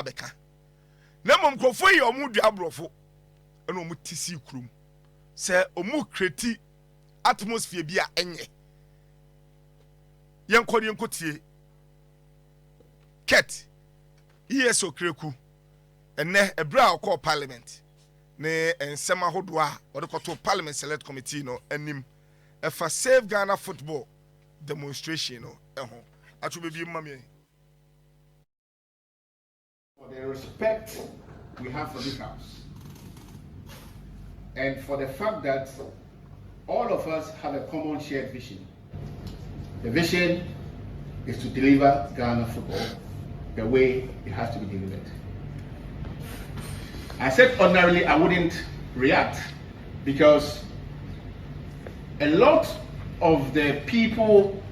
abeka na mom krofo yi omu dua brofo na omu tisi krum se omu create atmosphere bi a enye yenkotie ket yes Okraku ene ebra call parliament ne ensema hodo a odekoto parliament select committee no anim efa save Ghana football demonstration no eho atu be bi mamie. For the respect we have for this house and for the fact that all of us have a common shared vision. The vision is to deliver Ghana football the way it has to be delivered. I said ordinarily I wouldn't react because a lot of the people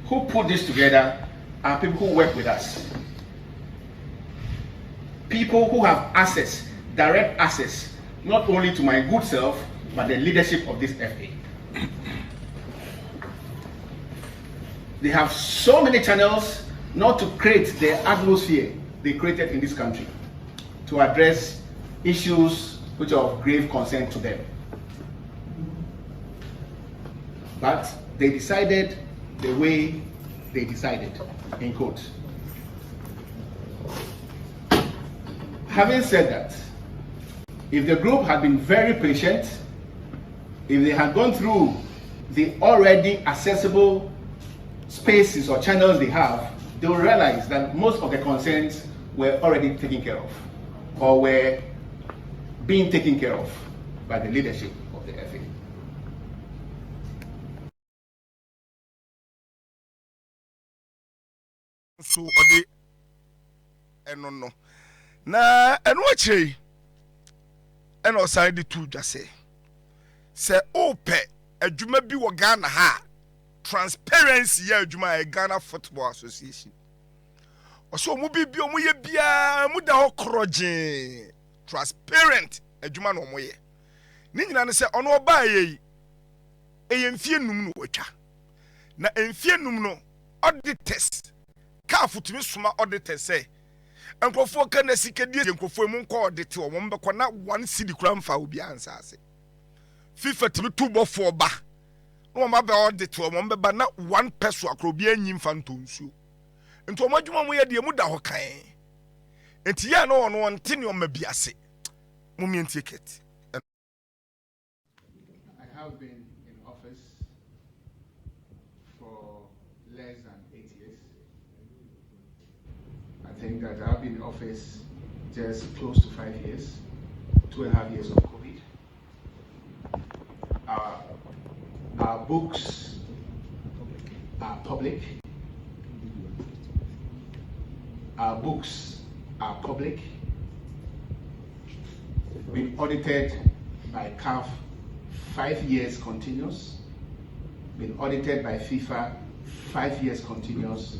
who put this together are people who work with us. People who have access, direct access, not only to my good self, but the leadership of this FA. They have so many channels not to create the atmosphere they created in this country to address issues which are of grave concern to them. But they decided the way they decided, in quote. Having said that, if the group had been very patient, if they had gone through the already accessible spaces or channels they have, they will realize that most of the concerns were already taken care of or were being taken care of by the leadership of the FA. So odi eno na eno achiri eno side to just say ope adwuma bi wo Ghana ha transparency ya adwuma e Ghana Football Association oso mu bibi omu ye bia mu da ho kroje transparent adwuma no omo ye ni nyina ne se ono oba ye mfie num no watwa na mfie num no auditors ka futumi suma auditors say enkofo ka na sikadie enkofo mu nko audit o mo mbekọ na one city kura mfa obi ansase FIFA timi tubofo ba no ma be audit o mo mbeba na one person akro bi anyi mfa ntonsuo nti o madwuma mo ye de mu da ho kan enti ya no ono nte ne o ma biase mo mi ticket. I have been in office for less than 8 years. I think that I've been in office just close to 5 years, 2.5 years of COVID. Our books are public. Our books are public. Been audited by CAF 5 years continuous. Been audited by FIFA 5 years continuous.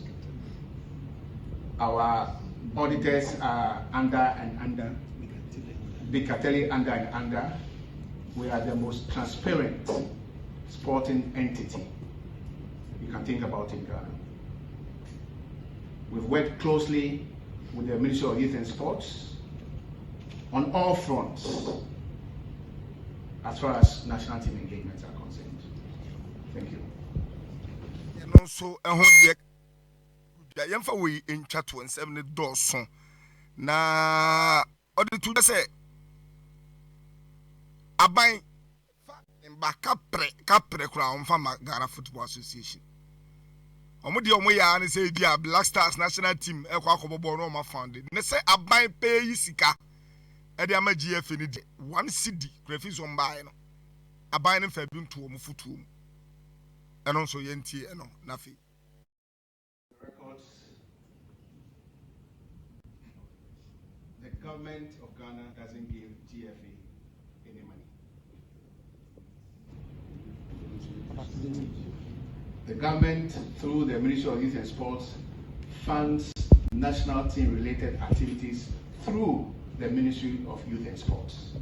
Our auditors are under and under, Bicatelli under and under. We are the most transparent sporting entity you can think about in Ghana. We've worked closely with the Ministry of Youth and Sports on all fronts as far as national team engagements are concerned. Thank you. And also, yamfa we in chat 17 doson na odi to say aban in back kapre kura on fama Ghana Football Association omo de omo ya na say dia Black Stars national team e kwa akobobo no ma found ne say aban pay yi sika e de ama GFA ni de one cedi graphics on buy no aban ne fa bi nto omo futu eno so yenti eno na fe the government of Ghana doesn't give GFA any money. The government, through the Ministry of Youth and Sports, funds national team related activities through the Ministry of Youth and Sports.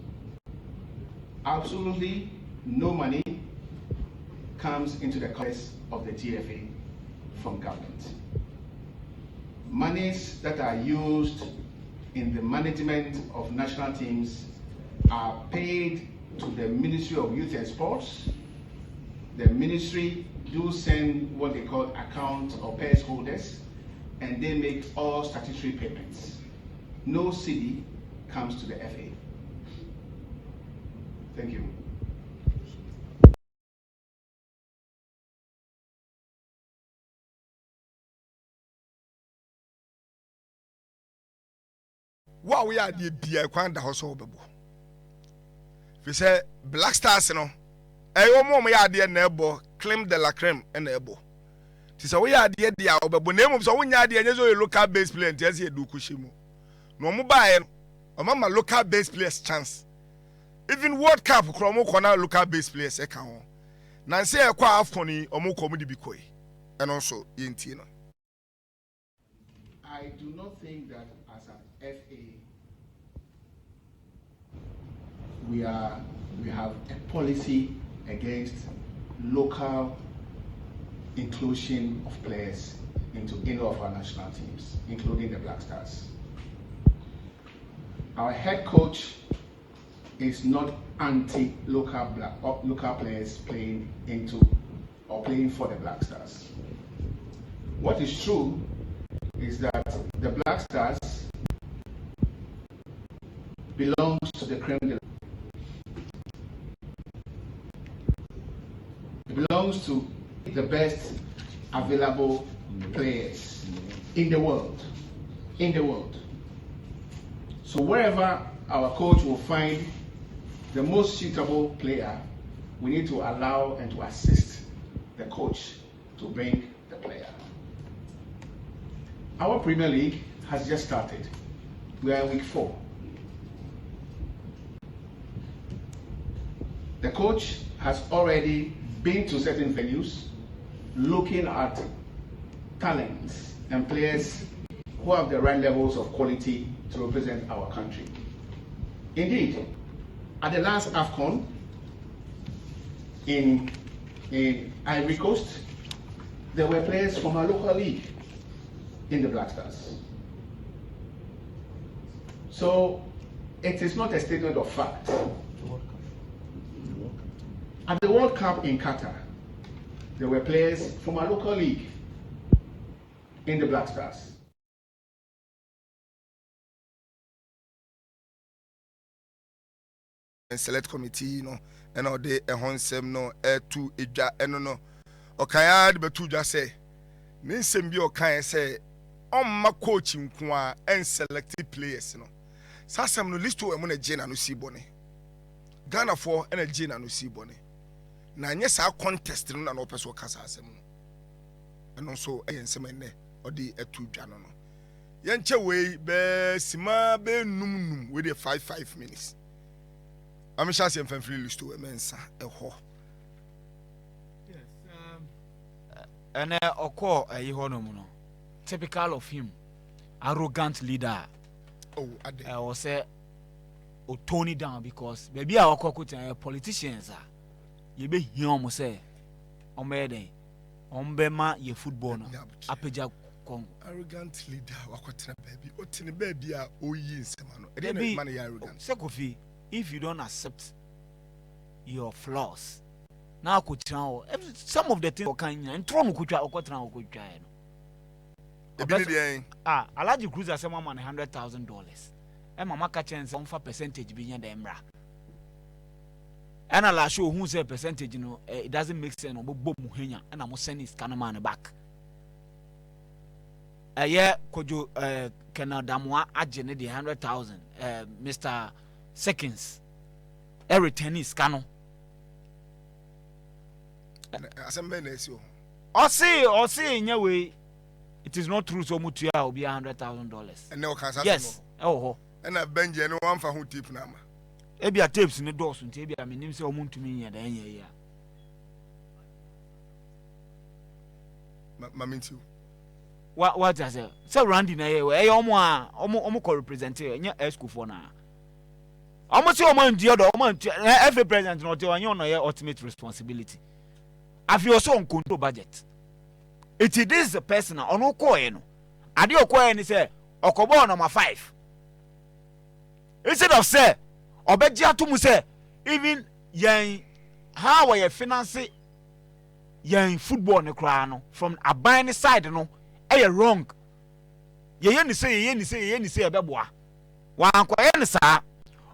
Absolutely no money comes into the coffers of the GFA from government. Monies that are used in the management of national teams are paid to the Ministry of Youth and Sports. The ministry do send what they call account or purse holders, and they make all statutory payments. No cedi comes to the FA. Thank you. What we are the beer quanda household bebo. If you say Black Stars, no, mom ya dear nebo, claim de la creme and ebo. Tis a way idea dear, but name of so when ya dear, you local base player and tells you do Kushimo. No mobile, or mamma local base players chance. Even World Cup, Chromo corner local base players account. Nancy a qua funny or more comedy bikoi, and also Yentino. I do not think that as an FA we have a policy against local inclusion of players into any of our national teams, including the Black Stars. Our head coach is not anti-local players playing into or playing for the Black Stars. What is true is that the Black Stars belongs to the creme de la. It belongs to the best available players in the world. So wherever our coach will find the most suitable player, we need to allow and to assist the coach to bring the player. Our Premier League has just started. We are in week 4. The coach has already been to certain venues, looking at talents and players who have the right levels of quality to represent our country. Indeed, at the last AFCON in Ivory Coast, there were players from our local league in the Black Stars. So it is not a statement of fact. At the World Cup in Qatar, there were players from our local league in the Black Stars. And select committee, and all day a honsem no air to eja no. Okaya de betu just say, Ninsem bi okaya say, my coaching kwa and selected players, Sasam no Listowel mo na Jane no si bone. Ghana for and Jane no si bone. Na nyesa contest no na no person kasa asem no. And also ayensem ene odi etu dwa no. Yenche we be sima be num we dey 5 minutes. I'm sure some free list to a mensa a ho. Yes, and Oko a Yehonomuno. Typical of him, arrogant leader. Oh, I will say, or tone it down because maybe our politicians are. You be here, say, on Mede, on Bema, ye football, Apeja Kong. Arrogant leader, Wakatana baby, Otin baby, oh, yes, man, money arrogant. Sekofi. If you don't accept your flaws, now could some of the things can and Tron could try or could try. I like the cruiser someone $100,000. And my market chance on for percentage being the Emra. And I'll show who say percentage, it doesn't make sense. And I must send his Kanaman back. A year could you Canada agent the 100,000, Mr. Seconds, every tennis canon. Or say in your way, it is not true so much. Will be $100,000. And no cancer. Yes. Oh, and I've been no one for who tip number. Maybe a tapes in the doors and maybe I mean, so moon to me at the end year. Mammy too. What does it? So Randy, I almost represented in your school for now. Almost your man, the other man, every president not your ultimate responsibility. I feel so on control budget. It is a personal on no coin. I do coin is a Okobo number 5. instead of say obeji atumu say even yen how we finance yen football ne kra no from aban side no wrong ye ni say ebeboa wan ko ye ni sa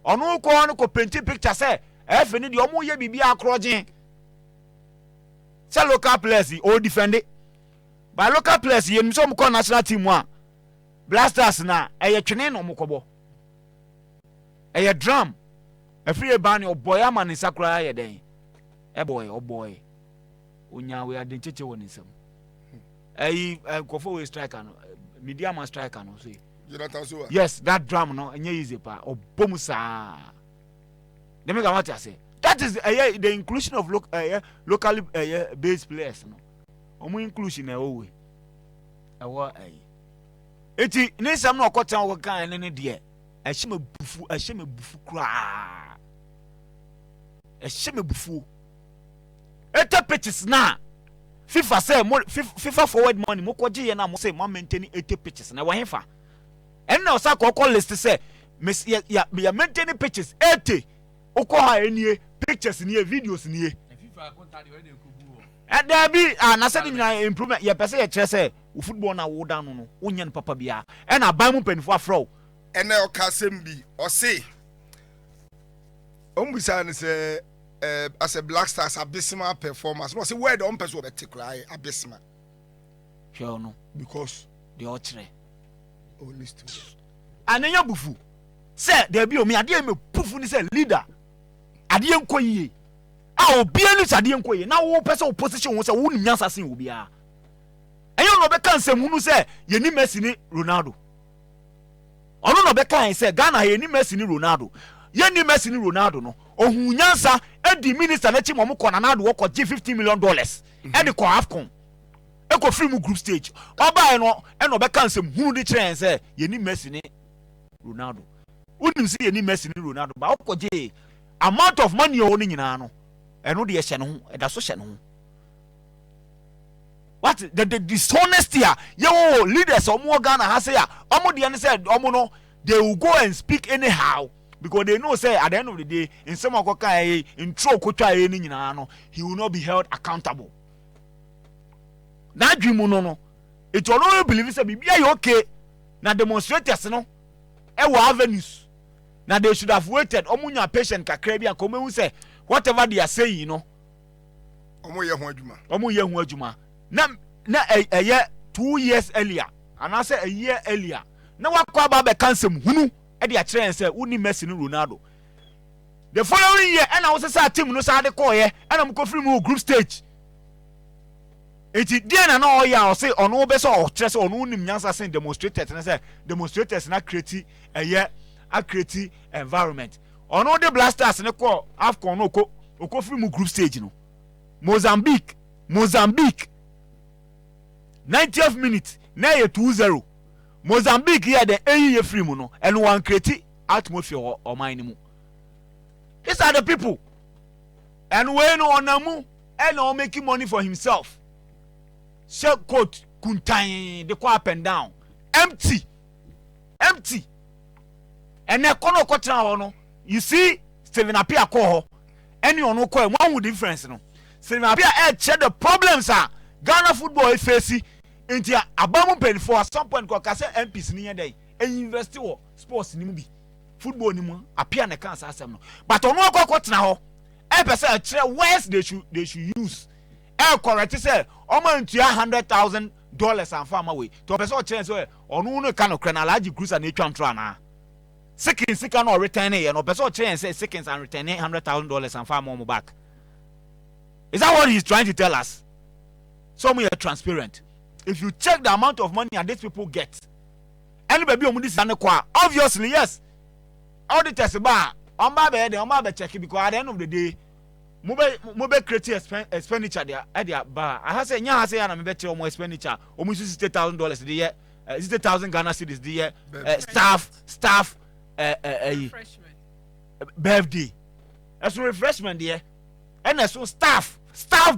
onu ko no ko paint picture say efe ni de omo ye bibia akroje say local players o defend it by local players ye nso mo ko national team a blasters na twene no mo kobo drum afiri ban o boy amani sakura ye den boy onya we adencheche woni nsam kofo we striker no medium man striker no say yes that drum no enye easy pa obom sa dem ga what I say that is the inclusion of locally based players no omo inclusion e owe ewo eti ne sam no okotan wo kan ne de ehye bufu kra ehye bufu eta pitches na FIFA say FIFA forward money mo koje ye na mo say mo maintain 80 pitches na wo hefa en na osa ko list say ya maintain pitches 80 ukọ ha enie pictures nie videos nie FIFA contact we dey kubu o there be na say the improvement ye pese ye kire say football na wo dan no onye no papa bia e na ban mu penifo afro ene o ka sem bi o say ombisa ne say as a Black Stars abysmal performance no say where the person will be cry abysmal sure no because the ochre oh Listowel anenya bufu say there be o me ade me bufu ni say leader ade enkoyie a obi enu ade enkoyie na wo person opposition wo say wo nim nyansa sen obi a enyo no be kan semunu say ye ni Messi ni Ronaldo ono no be kan say Ghana ye ni Messi ni Ronaldo ye ni Messi ni Ronaldo no ohun nyansa edi minister na chi mo ko na do ko $50 million edi ko AFCON e ko free mu group stage oba no e no be kan sem hunu di kire say ye ni Messi ni Ronaldo unim say ye ni Messi ni Ronaldo ba ko je amount of money o ni nyina no e no de ye hye no ho e da so hye no ho what the dishonesty yo leaders omo Ghana ha say omo de ne say omo no they will go and speak anyhow because they know say at the end of the day in some okoka intro kotwa ni nyina no he will not be held accountable that dream no it will not believe say bibia you okay na demonstrators no e wo avenues na they should have waited omunya patient kakra bia ko mehu say whatever they are saying you know omo ye ho adwuma na 2 years earlier and I say a year earlier na wakwa ba be cancel hunu e de a kire say uni Messi ni Ronaldo the following year and I was say team no say de call ye and am ko free mu group stage eti dia na o ya o say ono be so o kire say ono nim nyansa sen demonstrators na say demonstrators na create a create environment ono de blasters ne call AFCON no ko free mu group stage no Mozambique 90th minute na ye 2-0 Mozambique here the ye free mu no and one create atmosphere or mine mu these are the people and when onamu and all making money for himself shirt coat kuntan the up and down empty and na kono kotra no you see Steven Appiah call any ono call one with difference no Steven Appiah check the problems Ghana football is facing into abamu pen for at some point ko kase MPs ni yedai invest wo sports ni mu bi football ni mu Appiah na kan asem no but ono akọ tena ho e pese a kire words they should use e correct say o man tua $100,000 and farm away to pese o kire say ono no kan okra na large cruiser na etwa ntro ana sika no return e no pese o kire say seconds and return $100,000 and farm more back. Is that what he's trying to tell us? Some are transparent. If you check the amount of money that these people get, anybody obviously yes. Auditors ba on ba check because at the end of the day, mobile create expenditure there at their bar. I have said nya say na me bet more expenditure. Almost $60,000 the year, 60,000 Ghana cedis the year. Staff refreshment. Birthday. That's refreshment there. And so staff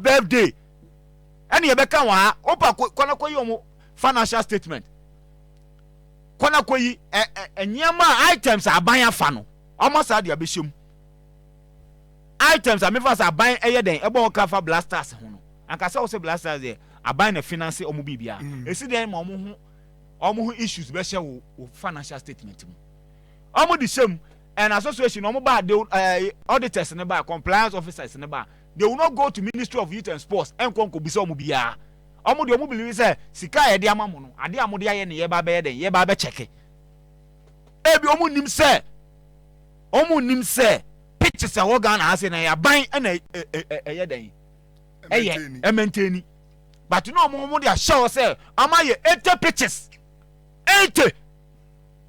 birthday. And you become one opa kono financial statement. kona koyi enyama items aban afa no almost ade abehiem items amefa sa aban eye den ebo ka fa blasters ho no anka se wo se blasters dey aban na finance omo bibia esi den ma omo ho issues be hye wo financial statement mu omo di shem and association omo ba de auditors ne ba compliance officers ne ba they will not go to Ministry of Youth and Sports and konko bisa omo bia omo de omo believe say sika ye de amamu no ade amode aye ne ye ba be den ye ba be check ebi omo nim say pitches a wogan ase na ya ban na eye den eye maintain but no omo de show say ama ye 80 pitches 80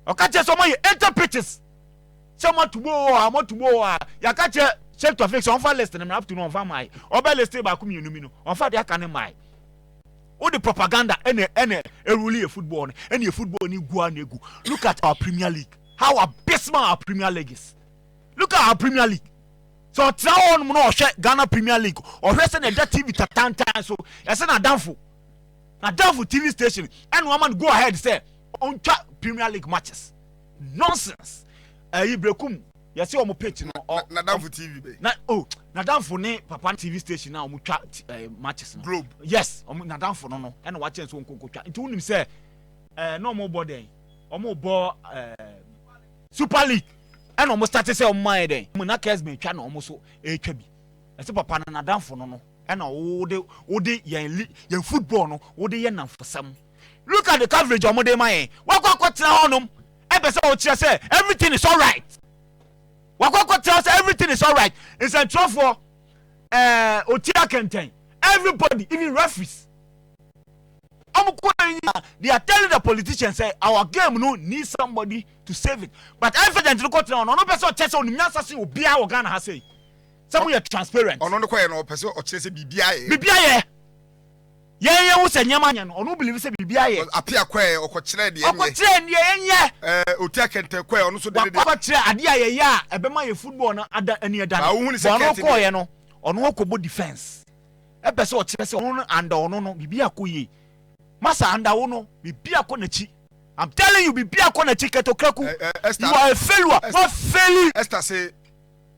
okache so mo ye 80 pitches so mo tubo ya kache check to fix on fa list na have to know on fa mai obe list ba ku mienu mi no on fa de aka ne mai o the propaganda ene eruli football ene football ni gua na egu. Look at our Premier League, how abysmal our Premier League is. Look at our Premier League. So try on no Ghana Premier League or rest in the TV tatan so yes na danfo TV station and woman go ahead say on Premier League matches nonsense. Ibrekum you see omo page no na danfo TV be na danfo ne papa TV station na omo twa matches no Globe yes omo na danfo no and watch so nkonko twa nti unim say no omo bo den omo bo Super League and omo start say omo man den omo na case me twa na omo so twa bi ese papa na danfo no and ode yen football no ode yen namfosam. Look at the coverage omo dey man wakwa tena honom ebe say o chia say everything is all right. Wakwa tells everything is all right. It's a trophy for Otia Kenten. Everybody, even referees. They are telling the politicians say our game no needs somebody to save it. But evidently, no person chess on Nyasa will be our Ghana has say. Some we are transparent. On the question of person or chess BBI. BBI. Yeah, who say Yaman or no believe say BBI. Appear quay or Cochred. Otia Kenten quay on so that idea ya ebema football na ada any ada. No on Okobo defense. A person or chess on and no BBI koye. Masa anda wono bibia ko nachi. I'm telling you bibia ko nachi Okraku. You are a failure. What failure? Esther say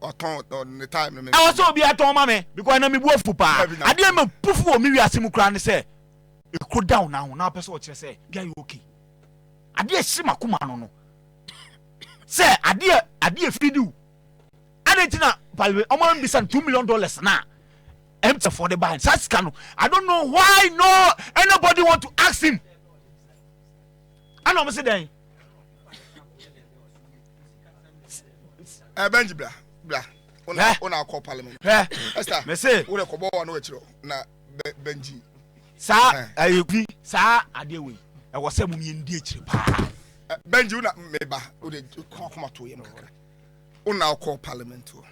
on the time. I was so be at home mame because na me bu fupa. Ade me pufu o me wiase mu kra ne say e ko down now person o kire say guy you okay. Ade hye makoma no. Say ade fidu. Ade tina palwe o man bisa $2 million na. Empty for the buy. I don't know why no anybody want to ask him. I know say then. Benji bla. Ona call parliament. Esther. Me say we dey kobo one we chiro na Benji. Sa ayupi sa adewe. E wo say mu mi ndi echire pa. Benji una meba we dey come to ye kakra. Ona call parliament o.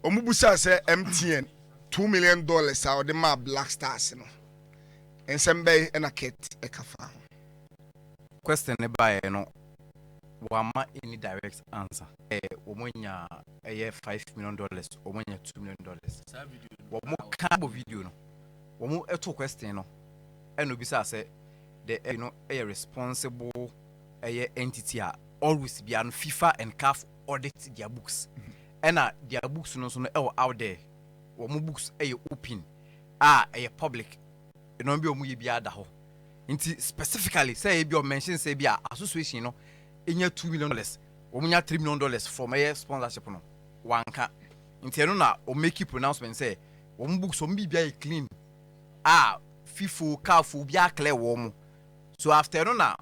Omubusa say MTN $2 million out the ma Black Stars no. And sembe and a kit a kafa. Question by no wama any direct answer. Omonya $5 million, omonya $2 million. Womo kabo video no. Womo eto question no. And obisa say the a responsible entity always be an FIFA and CAF audit their books. And their books no out there. Womo books open public no be omu ye bia da ho nti specifically say be o mention say bia association no enya $2 million womo nya $3 million from sponsorship no wanka nti no na o make pronouncement say womo books o bia clean FIFO CAF bia clear womo. So after no na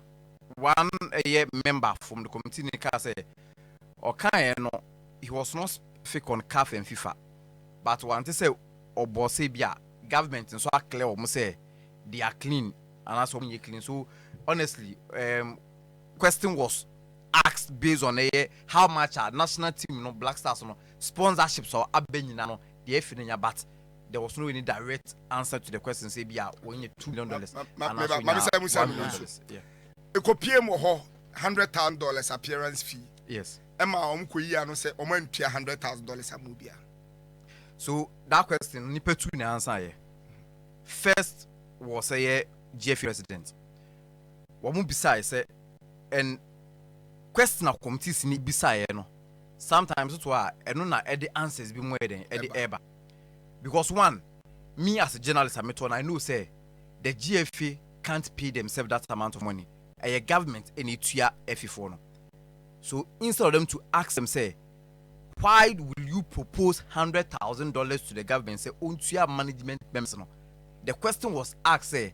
one member from the committee ne say okay no he was not fake on CAF and FIFA. But want to say or boss bia government and so clear or say they are clean and that's when you clean. So honestly, question was asked based on how much our national team Black Stars sponsorships or abenina the FNA, but there was no any direct answer to the question. Say bia when you $2 million yeah. A copy more $100,000 appearance fee. Yes. Emma no say $100,000 amubia. So that question, nipe two na answer. First was a GFA president. Wamu beside say and question of committees ni bisa no sometimes it wa eno na the answers be more than the ever because one me as a journalist I know say the GFA can't pay themselves that amount of money a government any tuya FE4 no so instead of them to ask them say why will you propose $100,000 to the government say on tuya management members no the question was asked say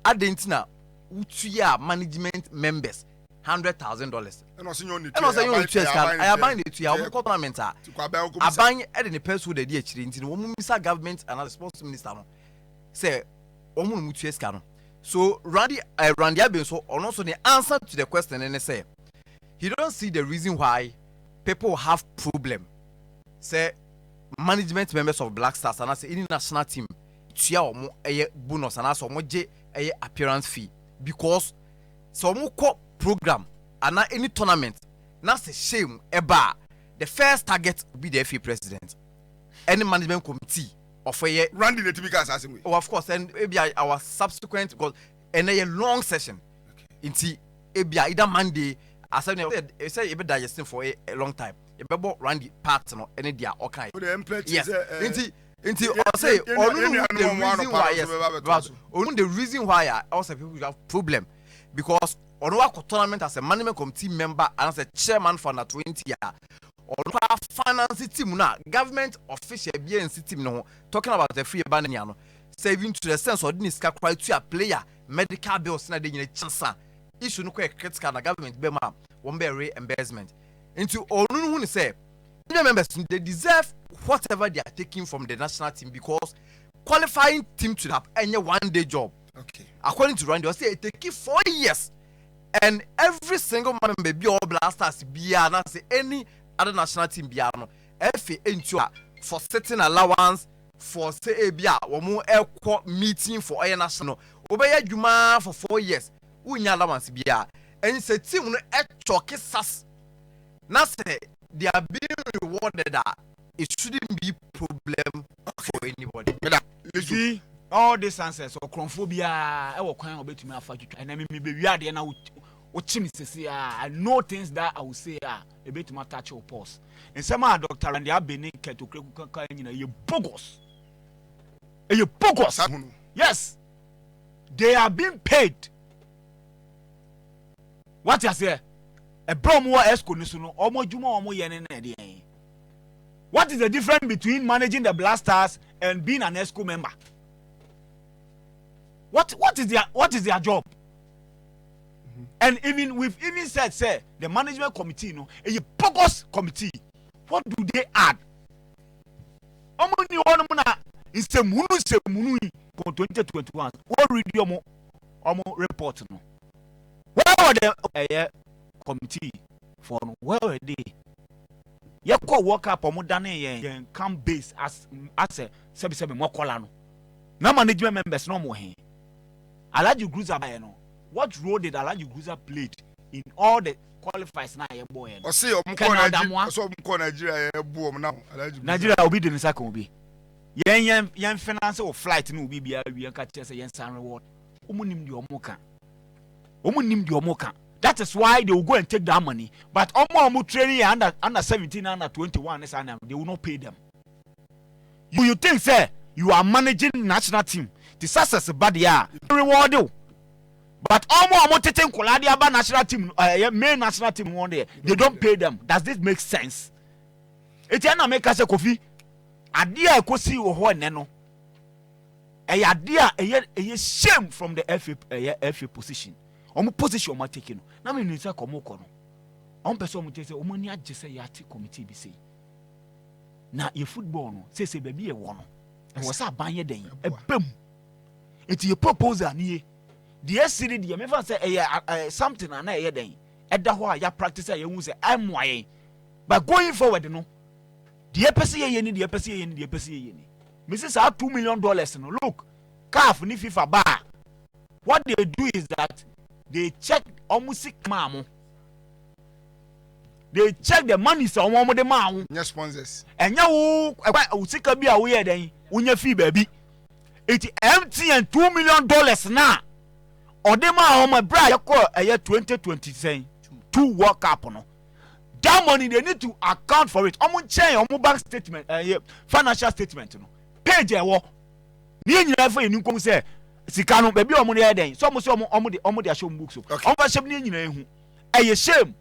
adentina utuya management members $100,000 and also you need and also you to I bind it to your government I bind any person the DH in one government and responsible minister no say omu mutu eska no so Randy Abin so also the answer to the question and say he don't see the reason why people have problem say management members of Black Stars and I say any national team tia omo bonus and also omo je appearance fee because so omo program and not any tournament that's a shame eba the first target will be the FA president any management committee of a year Randy the typical assassin oh of course and maybe our subsequent because and a long session into either Monday as I say you be digesting for a long time you be Randy part no any dia okay yes into I say the reason why I also people have problem because on what tournament as a management committee member and as a chairman for na 20 year on finance team na government official BNC team no talking about the free ban no saving to the sense of this quite to a player medical bills na dey chance issue no quite critical na government be ma one be reimbursement into onu who say the members they deserve whatever they are taking from the national team because qualifying team to have any one-day job okay according to Randy I say it take 4 years and every single member be all blasters be and say any other national team be no FA into for certain allowance for say bia wo equal meeting for air national obey adwuma for 4 years unya allowance bia and say team no choke sas na say they are being rewarded it shouldn't be problem for anybody you see all these answers or chromophobia e wo kwan obetumi afa twitwa and me be wiade na ochimi sese I know things that I will say a bit more touch your pause and some Dr. Randy Abin to Okraku you bogus you bogus yes they are being paid what you say a bromo esco no omo juma omo yene na what is the difference between managing the Blasters and being an ESCO member? What is their job? And even we've even said, say the management committee, a bogus committee. What do they add? It's a munu for 2021. What read your report? Where were the committee for? Where were they? You could work up on modern come base as a 77 more colano. No management members no more. Alaji Gruza Bayano. What role did Alaji Gruza played in all the qualifiers now? Boy, or say, Nigeria will be the second will be. Yan finance or flight no be we catch us a yen reward. Umunim the Omoka. Umunim the Omoka. That is why they will go and take that money. But Omo training under 17, under 21, they will not pay them. You think, sir, you are managing national team. The success bad yeah, reward you. But Omo taking Koladia national team, main national team one day, they don't pay them. Does this make sense? It's not make us a coffee. Idea I could see or neno. A idea a shame from the FA position. Omo position ma taking na me nisa komoko no on person mo say omo ni agye say ya te committee bi say na ye football no say baby e wo no e wo sa ban ye den e bam it your proposal ni the SCD the me fan say something na ye den e da ho a ya practice ya hu say I moye but going forward no the pese ye ni the pese ye ni the pese ye ni me say $2 million no look CAF ni FIFA ba what they do is that they check almost mamu. They check the money so almost the mamu. Yes, sponsors. And you usika be away then unya fee baby. It's empty and $2 million now. Or the ma my bra yako a year 2020 2 World Cup no. That money they need to account for it. Omo change omo bank statement financial statement no. Page e wo. Ni nyina fa enu kom say sika no be bi omo dey den. So omo dey show books so. Omo fa shame ni nyina ehu. Eye shame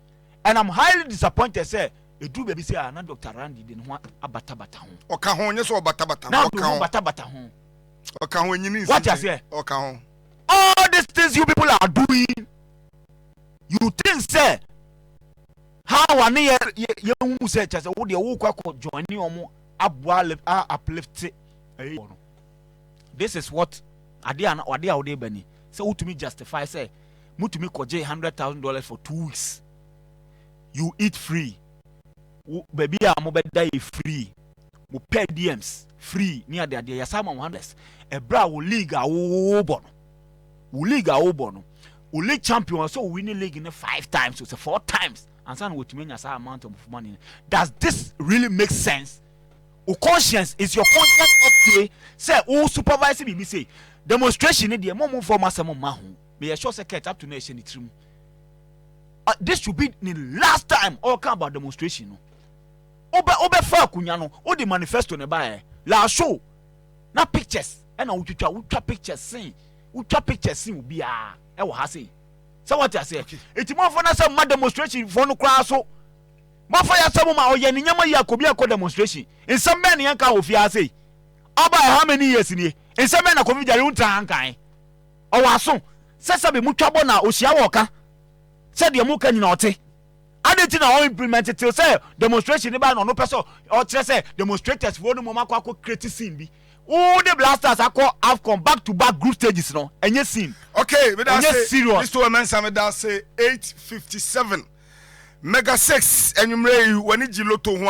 and I'm highly disappointed say edu baby say na Dr. Randy de no abata ho. Oka ho nye so abata Now oka ho. Bata ho. Oka ho nyini. What you say? Oka ho. All these things you people are doing, you think say how one year you say just what the work join you uplift. This is what ade bani. So who to me justify say mu to me koje $100,000 for 2 weeks. You eat free. Baby am be die free. Mu pay DMs free near there yasama $100. E bra wo league a wo bon. We league a obono. We league champion, so we win the league in 5 times, so it's 4 times. And so we mean as amount of money. Does this really make sense? O conscience is your conscience okay? Say, oh supervisor me say demonstration in the moment for masamo mahu. May I show secret up to nation it's room. This should be the last time all come about demonstration. Obe fa kunyano, o the manifesto ne ba la show. Na pictures. And I will pictures sing. Ucha picture see will be e wo ha say. So what I say? Eti mo for na say ma demonstration for no kra so. Mo for ya say mo ma oye ni nyama ya kobi akọ demonstration. In some men yan ka ofia say. Oba how many years ni? In some men na kobi jare unta kan. O wa so. Say be mu twabo na ohia wo ka. Say de mo ka nyina ote. Adeti na o implement it till say demonstration ni ba no person o tire say demonstrators for no mo makwa create scene bi. All the blasters have come back to back group stages no enye scene. Okay, we that say serious. Listowel mensa me that say 8:57 mega 6 enumere when Giloto